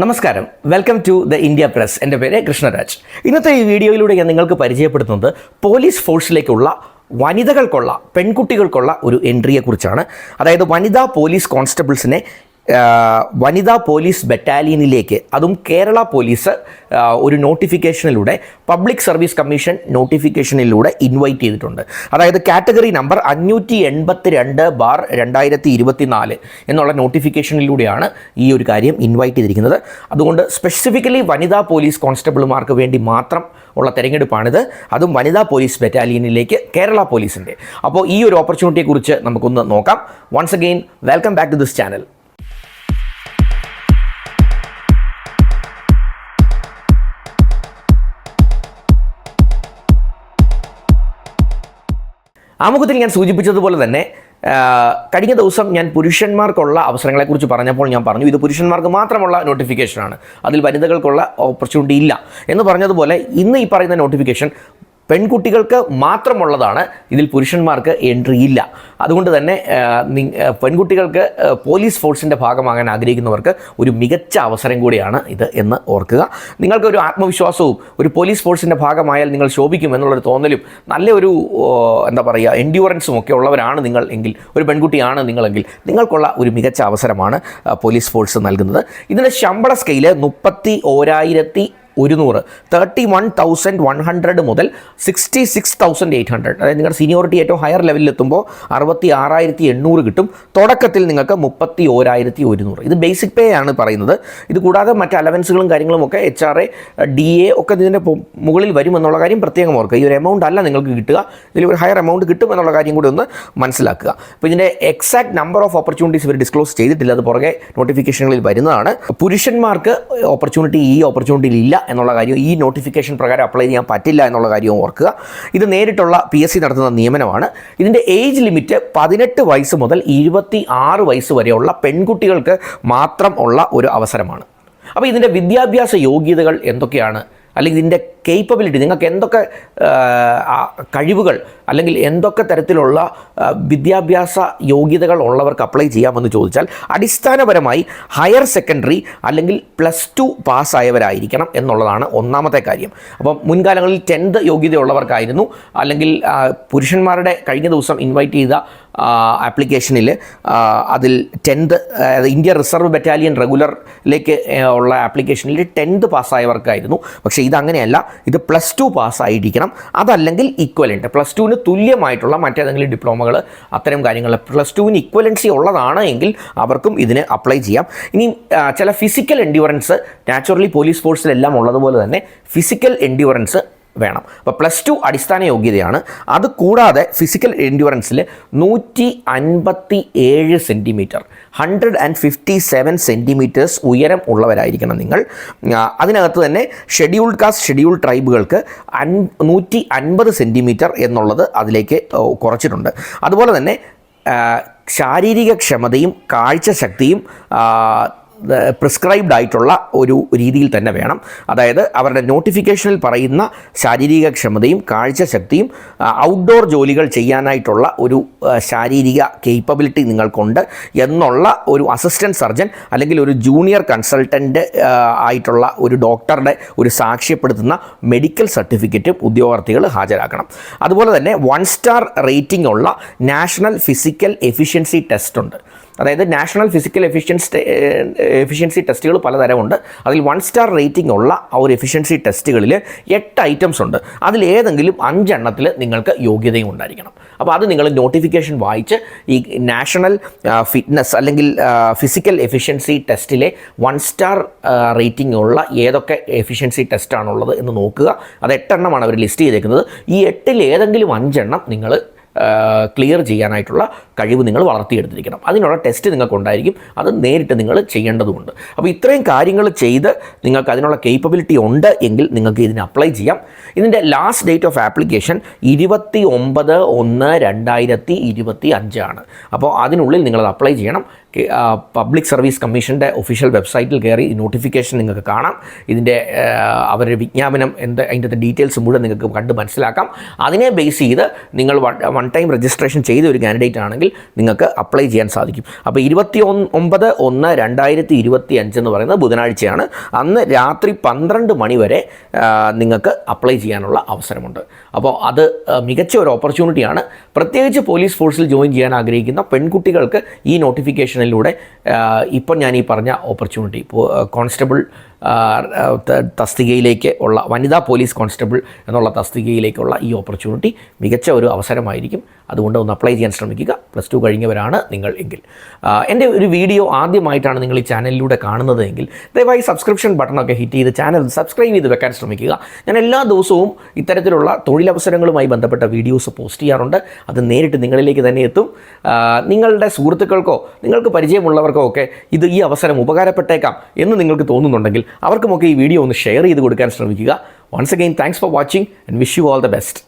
നമസ്കാരം, welcome to the India press. എൻ്റെ പേര് കൃഷ്ണരാജ്. ഇന്നത്തെ ഈ വീഡിയോയിലൂടെ ഞാൻ നിങ്ങൾക്ക് പരിചയപ്പെടുത്തുന്നത് പോലീസ് ഫോഴ്സിലേക്കുള്ള വനിതകൾക്കുള്ള പെൺകുട്ടികൾക്കുള്ള ഒരു എൻട്രിയെക്കുറിച്ചാണ്. അതായത് വനിതാ പോലീസ് കോൺസ്റ്റബിൾസിനെ വനിതാ പോലീസ് ബറ്റാലിയനിലേക്ക്, അതും കേരള പോലീസ് ഒരു നോട്ടിഫിക്കേഷനിലൂടെ പബ്ലിക് സർവീസ് കമ്മീഷൻ നോട്ടിഫിക്കേഷനിലൂടെ ഇൻവൈറ്റ് ചെയ്തിട്ടുണ്ട്. അതായത് കാറ്റഗറി നമ്പർ 582/2024 എന്നുള്ള നോട്ടിഫിക്കേഷനിലൂടെയാണ് ഈ ഒരു കാര്യം ഇൻവൈറ്റ് ചെയ്തിരിക്കുന്നത്. അതുകൊണ്ട് സ്പെസിഫിക്കലി വനിതാ പോലീസ് കോൺസ്റ്റബിൾമാർക്ക് വേണ്ടി മാത്രം ഉള്ള തിരഞ്ഞെടുപ്പാണിത്, അതും വനിതാ പോലീസ് ബറ്റാലിയനിലേക്ക് കേരള പോലീസിൻ്റെ. അപ്പോൾ ഈ ഒരു ഓപ്പർച്യൂണിറ്റിയെക്കുറിച്ച് നമുക്കൊന്ന് നോക്കാം. Once again welcome back to this channel. ആമുഖത്തിൽ ഞാൻ സൂചിപ്പിച്ചതുപോലെ തന്നെ കഴിഞ്ഞ ദിവസം ഞാൻ പുരുഷന്മാർക്കുള്ള അവസരങ്ങളെക്കുറിച്ച് പറഞ്ഞപ്പോൾ ഞാൻ പറഞ്ഞു ഇത് പുരുഷന്മാർക്ക് മാത്രമുള്ള നോട്ടിഫിക്കേഷനാണ്, അതിൽ വനിതകൾക്കുള്ള ഓപ്പർച്യൂണിറ്റി ഇല്ല എന്ന് പറഞ്ഞതുപോലെ ഇന്ന് ഈ പറയുന്ന നോട്ടിഫിക്കേഷൻ പെൺകുട്ടികൾക്ക് മാത്രമുള്ളതാണ്, ഇതിൽ പുരുഷന്മാർക്ക് എൻട്രി ഇല്ല. അതുകൊണ്ട് തന്നെ പെൺകുട്ടികൾക്ക് പോലീസ് ഫോഴ്സിൻ്റെ ഭാഗമാകാൻ ആഗ്രഹിക്കുന്നവർക്ക് ഒരു മികച്ച അവസരം കൂടിയാണ് ഇത് എന്ന് ഓർക്കുക. നിങ്ങൾക്കൊരു ആത്മവിശ്വാസവും ഒരു പോലീസ് ഫോഴ്സിൻ്റെ ഭാഗമായാൽ നിങ്ങൾ ശോഭിക്കും എന്നുള്ളൊരു തോന്നലും നല്ലൊരു എൻഡ്യൂറൻസും ഒക്കെ ഉള്ളവരാണ് നിങ്ങൾ എങ്കിൽ, ഒരു പെൺകുട്ടിയാണ് നിങ്ങളെങ്കിൽ നിങ്ങൾക്കുള്ള ഒരു മികച്ച അവസരമാണ് പോലീസ് ഫോഴ്സ് നൽകുന്നത്. ഇതിൻ്റെ ശമ്പള സ്കെയില് 31,100, 31,100 മുതൽ 66,800. അതായത് നിങ്ങളുടെ സീനിയോറിറ്റി ഏറ്റവും ഹയർ ലെവലിലെത്തുമ്പോൾ 66,800 കിട്ടും. തുടക്കത്തിൽ നിങ്ങൾക്ക് 31,100. ഇത് ബേസിക് പേ ആണ് പറയുന്നത്. ഇത് കൂടാതെ മറ്റ് അലവൻസുകളും കാര്യങ്ങളും ഒക്കെ HRA DA ഒക്കെ ഇതിൻ്റെ മുകളിൽ വരുമെന്നുള്ള കാര്യം പ്രത്യേകം ഓർക്കുക. ഈ ഒരു എമൗണ്ട് അല്ല നിങ്ങൾക്ക് കിട്ടുക, ഇതിൽ ഒരു ഹയർ എമൗണ്ട് കിട്ടും എന്നുള്ള കാര്യം കൂടി ഒന്ന് മനസ്സിലാക്കുക. അപ്പോൾ ഇതിൻ്റെ എക്സാക്ട് നമ്പർ ഓഫ് ഓപ്പർച്യൂണിറ്റീസ് ഇവർ ഡിസ്ക്ലോസ് ചെയ്തിട്ടില്ല, അത് പുറകെ നോട്ടിഫിക്കേഷനുകളിൽ വരുന്നതാണ്. പുരുഷന്മാർക്ക് ഈ ഓപ്പർച്യൂണിറ്റിയിൽ ഇല്ല എന്നുള്ള കാര്യം, ഈ നോട്ടിഫിക്കേഷൻ പ്രകാരം അപ്ലൈ ചെയ്യാൻ പറ്റില്ല എന്നുള്ള കാര്യവും ഓർക്കുക. ഇത് നേരിട്ടുള്ള PSC നടത്തുന്ന നിയമനമാണ്. ഇതിൻ്റെ ഏജ് ലിമിറ്റ് 18 വയസ്സ് മുതൽ 26 വയസ്സ് വരെയുള്ള പെൺകുട്ടികൾക്ക് മാത്രം ഉള്ള ഒരു അവസരമാണ്. അപ്പോൾ ഇതിൻ്റെ വിദ്യാഭ്യാസ യോഗ്യതകൾ എന്തൊക്കെയാണ്, അല്ലെങ്കിൽ ഇതിൻ്റെ കേപ്പബിലിറ്റി, നിങ്ങൾക്ക് എന്തൊക്കെ കഴിവുകൾ അല്ലെങ്കിൽ എന്തൊക്കെ തരത്തിലുള്ള വിദ്യാഭ്യാസ യോഗ്യതകൾ ഉള്ളവർക്ക് അപ്ലൈ ചെയ്യാമെന്ന് ചോദിച്ചാൽ അടിസ്ഥാനപരമായി ഹയർ സെക്കൻഡറി അല്ലെങ്കിൽ +2 പാസ്സായവരായിരിക്കണം എന്നുള്ളതാണ് ഒന്നാമത്തെ കാര്യം. അപ്പം മുൻകാലങ്ങളിൽ 10th യോഗ്യതയുള്ളവർക്കായിരുന്നു, അല്ലെങ്കിൽ പുരുഷന്മാരുടെ കഴിഞ്ഞ ദിവസം ഇൻവൈറ്റ് ചെയ്ത ആപ്ലിക്കേഷനിൽ അതിൽ 10th ഇന്ത്യ റിസർവ് ബറ്റാലിയൻ റെഗുലറിലേക്ക് ഉള്ള ആപ്ലിക്കേഷനിൽ 10th പാസ്സായവർക്കായിരുന്നു. പക്ഷേ ഇതങ്ങനെയല്ല, ഇത് +2 പാസ്സായിരിക്കണം, അതല്ലെങ്കിൽ ഇക്വലൻ്റ് +2ന് തുല്യമായിട്ടുള്ള മറ്റേതെങ്കിലും ഡിപ്ലോമകൾ, അത്തരം കാര്യങ്ങൾ +2ന് ഇക്വലൻസി ഉള്ളതാണ് എങ്കിൽ അവർക്കും ഇതിന് അപ്ലൈ ചെയ്യാം. ഇനി ചില ഫിസിക്കൽ എൻഡ്യൂറൻസ് നാച്ചുറലി പോലീസ് ഫോഴ്സിലെല്ലാം ഉള്ളതുപോലെ തന്നെ ഫിസിക്കൽ എൻഡ്യൂറൻസ് വേണം. അപ്പോൾ +2 അടിസ്ഥാന യോഗ്യതയാണ്. അത് കൂടാതെ ഫിസിക്കൽ എൻഡ്യൂറൻസിൽ 157 സെൻറ്റിമീറ്റർ 157 സെൻറ്റിമീറ്റേഴ്സ് ഉയരം ഉള്ളവരായിരിക്കണം നിങ്ങൾ. അതിനകത്ത് തന്നെ ഷെഡ്യൂൾഡ് കാസ്റ്റ് ഷെഡ്യൂൾഡ് ട്രൈബുകൾക്ക് 150 സെൻറ്റിമീറ്റർ എന്നുള്ളത് അതിലേക്ക് കുറച്ചിട്ടുണ്ട്. അതുപോലെ തന്നെ ശാരീരിക ക്ഷമതയും കാഴ്ചശക്തിയും പ്രിസ്ക്രൈബ്ഡ് ആയിട്ടുള്ള ഒരു രീതിയിൽ തന്നെ വേണം. അതായത് അവരുടെ നോട്ടിഫിക്കേഷനിൽ പറയുന്ന ശാരീരിക ക്ഷമതയും കാഴ്ചശക്തിയും ഔട്ട്ഡോർ ജോലികൾ ചെയ്യാനായിട്ടുള്ള ഒരു ശാരീരിക കേപ്പബിലിറ്റി നിങ്ങൾക്കുണ്ട് എന്നുള്ള ഒരു അസിസ്റ്റൻറ്റ് സർജൻ അല്ലെങ്കിൽ ഒരു ജൂനിയർ കൺസൾട്ടൻ്റ് ആയിട്ടുള്ള ഒരു ഡോക്ടറുടെ ഒരു സാക്ഷ്യപ്പെടുത്തുന്ന മെഡിക്കൽ സർട്ടിഫിക്കറ്റും ഉദ്യോഗാർത്ഥികൾ ഹാജരാക്കണം. അതുപോലെ തന്നെ 1 സ്റ്റാർ റേറ്റിംഗ് ഉള്ള നാഷണൽ ഫിസിക്കൽ എഫിഷ്യൻസി ടെസ്റ്റ് ഉണ്ട്. അതായത് നാഷണൽ ഫിസിക്കൽ എഫിഷ്യൻസി ടെസ്റ്റുകൾ പലതരമുണ്ട്. അതിൽ 1 സ്റ്റാർ റേറ്റിംഗ് ഉള്ള ആ ഒരു എഫിഷ്യൻസി ടെസ്റ്റുകളിൽ 8 ഐറ്റംസ് ഉണ്ട്. അതിലേതെങ്കിലും 5 എണ്ണത്തിൽ നിങ്ങൾക്ക് യോഗ്യതയും ഉണ്ടായിരിക്കണം. അപ്പോൾ അത് നിങ്ങൾ നോട്ടിഫിക്കേഷൻ വായിച്ച് ഈ നാഷണൽ ഫിറ്റ്നസ് അല്ലെങ്കിൽ ഫിസിക്കൽ എഫിഷ്യൻസി ടെസ്റ്റിലെ 1 സ്റ്റാർ റേറ്റിംഗ് ഉള്ള ഏതൊക്കെ എഫിഷ്യൻസി ടെസ്റ്റാണുള്ളത് എന്ന് നോക്കുക. അത് 8 എണ്ണമാണ് അവർ ലിസ്റ്റ് ചെയ്തേക്കുന്നത്. ഈ 8ൽ ഏതെങ്കിലും 5 എണ്ണം നിങ്ങൾ ക്ലിയർ ചെയ്യാനായിട്ടുള്ള കഴിവ് നിങ്ങൾ വളർത്തിയെടുത്തിരിക്കണം. അതിനുള്ള ടെസ്റ്റ് നിങ്ങൾക്കുണ്ടായിരിക്കും, അത് നേരിട്ട് നിങ്ങൾ ചെയ്യേണ്ടതുണ്ട്. അപ്പോൾ ഇത്രയും കാര്യങ്ങൾ ചെയ്ത് നിങ്ങൾക്ക് അതിനുള്ള കേപ്പബിലിറ്റി ഉണ്ട് എങ്കിൽ നിങ്ങൾക്ക് ഇതിന് അപ്ലൈ ചെയ്യാം. ഇതിൻ്റെ ലാസ്റ്റ് ഡേറ്റ് ഓഫ് ആപ്ലിക്കേഷൻ 29/1/2025 ആണ്. അപ്പോൾ അതിനുള്ളിൽ നിങ്ങളത് അപ്ലൈ ചെയ്യണം. പബ്ലിക് സർവീസ് കമ്മീഷൻ്റെ ഒഫീഷ്യൽ വെബ്സൈറ്റിൽ കയറി ഈ നോട്ടിഫിക്കേഷൻ നിങ്ങൾക്ക് കാണാം. ഇതിൻ്റെ അവരുടെ വിജ്ഞാപനം അതിൻ്റെ ഡീറ്റെയിൽസ് മുഴുവൻ നിങ്ങൾക്ക് കണ്ട് മനസ്സിലാക്കാം. അതിനെ ബേസ് ചെയ്ത് നിങ്ങൾ വൺ ടൈം രജിസ്ട്രേഷൻ ചെയ്ത ഒരു കാൻഡിഡേറ്റ് ആണെങ്കിൽ നിങ്ങൾക്ക് അപ്ലൈ ചെയ്യാൻ സാധിക്കും. അപ്പോൾ 29/1/2025 എന്ന് പറയുന്നത് ബുധനാഴ്ചയാണ്. അന്ന് രാത്രി 12 മണി വരെ നിങ്ങൾക്ക് അപ്ലൈ ചെയ്യാനുള്ള അവസരമുണ്ട്. അപ്പോൾ അത് മികച്ച ഒരു ഓപ്പർച്യൂണിറ്റിയാണ്. പ്രത്യേകിച്ച് പോലീസ് ഫോഴ്സിൽ ജോയിൻ ചെയ്യാൻ ആഗ്രഹിക്കുന്ന പെൺകുട്ടികൾക്ക് ഈ നോട്ടിഫിക്കേഷനിലൂടെ ഇപ്പം ഞാൻ ഈ പറഞ്ഞ ഓപ്പർച്യൂണിറ്റി കോൺസ്റ്റബിൾ തസ്തികയിലേക്ക് ഉള്ള വനിതാ പോലീസ് കോൺസ്റ്റബിൾ എന്നുള്ള തസ്തികയിലേക്കുള്ള ഈ ഓപ്പർച്യൂണിറ്റി മികച്ച ഒരു അവസരമായിരിക്കും. അതുകൊണ്ട് ഒന്ന് അപ്ലൈ ചെയ്യാൻ ശ്രമിക്കുക. +2 കഴിഞ്ഞവരാണ് നിങ്ങൾ എങ്കിൽ. എൻ്റെ ഒരു വീഡിയോ ആദ്യമായിട്ടാണ് നിങ്ങൾ ഈ ചാനലിലൂടെ കാണുന്നത് എങ്കിൽ ദയവായി സബ്സ്ക്രിപ്ഷൻ ബട്ടണൊക്കെ ഹിറ്റ് ചെയ്ത് ചാനൽ സബ്സ്ക്രൈബ് ചെയ്ത് വെക്കാൻ ശ്രമിക്കുക. ഞാൻ എല്ലാ ദിവസവും ഇത്തരത്തിലുള്ള തൊഴിലവസരങ്ങളുമായി ബന്ധപ്പെട്ട വീഡിയോസ് പോസ്റ്റ് ചെയ്യാറുണ്ട്. അത് നേരിട്ട് നിങ്ങളിലേക്ക് തന്നെ എത്തും. നിങ്ങളുടെ സുഹൃത്തുക്കൾക്കോ നിങ്ങൾക്ക് പരിചയമുള്ളവർക്കോ ഒക്കെ ഈ അവസരം ഉപകാരപ്പെട്ടേക്കാം എന്ന് നിങ്ങൾക്ക് തോന്നുന്നുണ്ടെങ്കിൽ അവർക്കുമൊക്കെ ഈ വീഡിയോ ഒന്ന് ഷെയർ ചെയ്ത് കൊടുക്കാൻ ശ്രമിക്കുക. Once again, thanks for watching and wish you all the best.